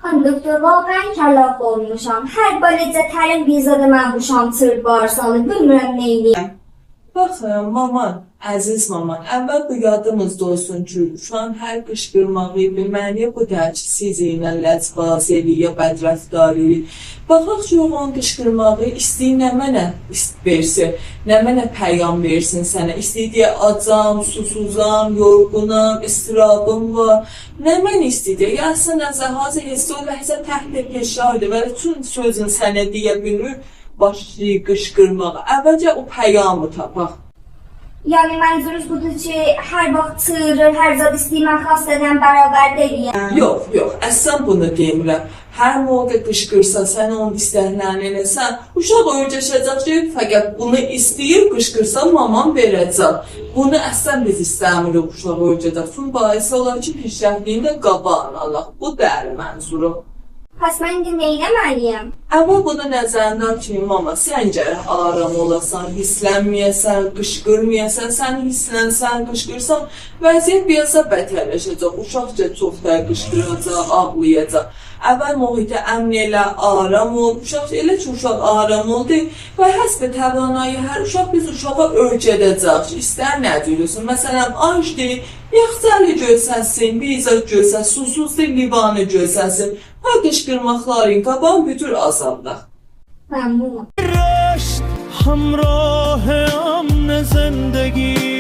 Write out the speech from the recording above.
Doktor, vallahi kəlləf olmuşam. Hər baləcə təlim vizada mən bu şamçır barsanı bilmirəm neyliyəm. Baxın, maman, əziz maman, əvvəl bu yadımızda olsun ki, uşağın hər qışqırmağı bilməliyə bu dərk sizi ilə ləzbaz eləyə, bədrəftar eləyə. Baxaq ki, onun qışqırmağı istəyir mənə versin, nə mənə pəyam versin sənə. İstəyiyə acam, susuzam, yorğunam, istirabım var. Nə mən istəyiyə? Yazsın nəzə, hazır hissi o ləhzə təhdid peşaydı və tüm sözün sənə deyə bilmir. Başlayır qışqırmağa. Əvvəlcə o pəyamı tapaq. Yəni mənzurunuz budur ki, hər vaxt çığırır, hər zad istəyirəm xəstədən bərabər deyiləm. Yox, əslən bunu demirəm. Hər moda qışqırsa, sən onun istəklərini eləsən, uşaq öyrəşəcək ki, fəqət bunu istəyir, qışqırsa mamam verəcək. Bunu əslən biz istəmirik uşaq öyrəcək. Çünki baisi olar ki, pişrəhliyində qabağını alaq. Bu dəri mənzuru. Pəs mən indi neyləməliyəm? Əvvəl bunu nəzərindən kimi, mama, sən gərək aram olasan, hislənməyəsən, qışqırməyəsən, sən hislənsən, qışqırsan, vəziyyət biraz da bətərləşəcək, uşaqca çox da qışqıracaq, ağlayacaq. Əvvəl mühitə əmin elə, aram ol, uşaq elə ki, uşaq aram oldu və həsb təvanayı hər uşaq biz uşağa öyrədəcək, istər nə deyilsin, məsələn, acdır, yaxcəli görsənsin, bizə görsənsin, susuzdur, livanı görsənsin, və qışqırmaqların qaban büdür azaldaq. Məmnunum. رشت همراه امن زندگی